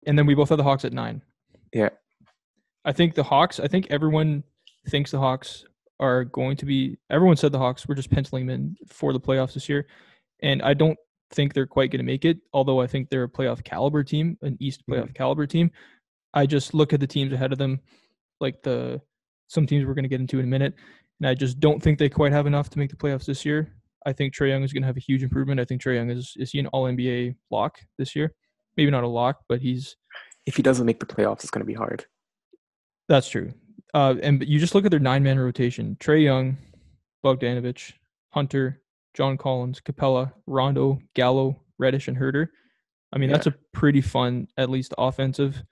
And then we both have the Hawks at 9. Yeah. I think everyone thinks the Hawks are going to be – everyone said the Hawks were just penciling them in for the playoffs this year. And I don't think they're quite going to make it, although I think they're a playoff caliber team, an East playoff caliber team. I just look at the teams ahead of them, like some teams we're going to get into in a minute, and I just don't think they quite have enough to make the playoffs this year. I think Trae Young is going to have a huge improvement. I think Trae Young is he an All-NBA lock this year? Maybe not a lock, but he's – if he doesn't make the playoffs, it's going to be hard. That's true. And you just look at their 9-man rotation: Trae Young, Bogdanovich, Hunter, John Collins, Capella, Rondo, Gallo, Reddish, and Herter. I mean, that's a pretty fun, at least offensive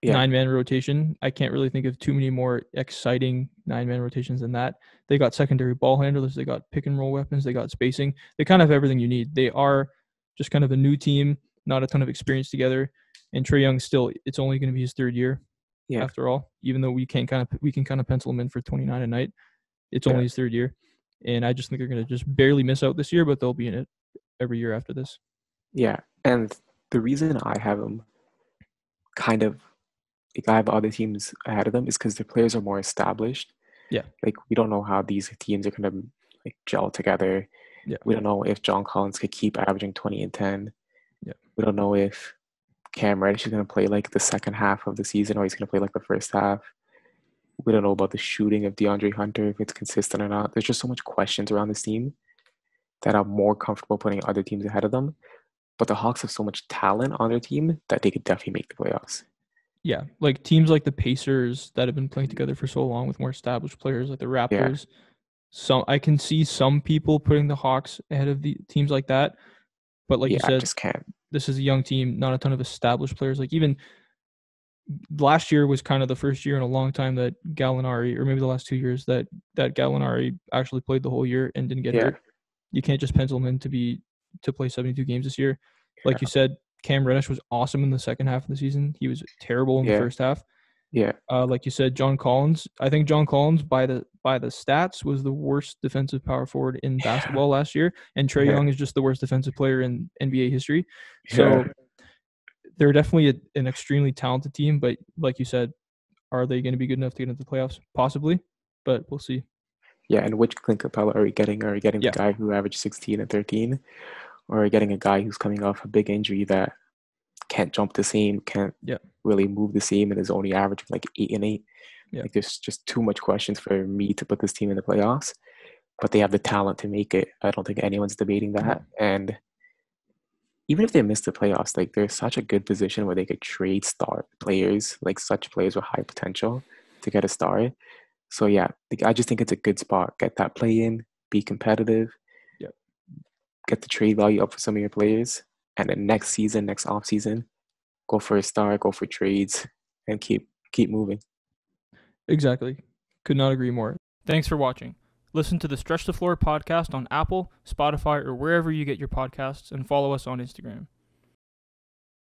9-man rotation. I can't really think of too many more exciting 9-man rotations than that. They got secondary ball handlers. They got pick and roll weapons. They got spacing. They kind of have everything you need. They are just kind of a new team, not a ton of experience together. And Trae Young still, it's only going to be his third year. Yeah. After all, even though we can kind of pencil him in for 29 a night, it's only his third year. And I just think they're going to just barely miss out this year, but they'll be in it every year after this. Yeah, and the reason I have them kind of, like I have other teams ahead of them, is because their players are more established. Yeah. Like, we don't know how these teams are going to like gel together. Yeah. We don't know if John Collins could keep averaging 20 and 10. Yeah. We don't know if Cam Reddish is going to play like the second half of the season or he's going to play like the first half. We don't know about the shooting of DeAndre Hunter, if it's consistent or not. There's just so much questions around this team that I'm more comfortable putting other teams ahead of them. But the Hawks have so much talent on their team that they could definitely make the playoffs. Yeah, like teams like the Pacers that have been playing together for so long with more established players, like the Raptors. Yeah. So I can see some people putting the Hawks ahead of the teams like that. But like you said, I just can't. This is a young team, not a ton of established players. Like even last year was kind of the first year in a long time that Gallinari, or maybe the last 2 years, that Gallinari actually played the whole year and didn't get hurt. You can't just pencil him in to play 72 games this year. Like you said, Cam Reddish was awesome in the second half of the season. He was terrible in the first half. Yeah. Like you said, John Collins. I think John Collins, by the stats, was the worst defensive power forward in basketball last year, and Trae Young is just the worst defensive player in NBA history. So they're definitely an extremely talented team, but like you said, are they going to be good enough to get into the playoffs? Possibly, but we'll see. Yeah, and which Clint Capella are we getting? Are we getting the guy who averaged 16 and 13? Or are we getting a guy who's coming off a big injury that can't jump the seam, can't really move the seam, and is only averaging like 8 and 8? Yeah. Like, there's just too much questions for me to put this team in the playoffs, but they have the talent to make it. I don't think anyone's debating that. And even if they miss the playoffs, like, they're such a good position where they could trade star players, like such players with high potential, to get a star. So yeah, I just think it's a good spot. Get that play in, be competitive, get the trade value up for some of your players, and then next offseason, go for a star, go for trades, and keep moving. Exactly. Could not agree more. Thanks for watching. Listen to the Stretch the Floor podcast on Apple, Spotify, or wherever you get your podcasts, and follow us on Instagram.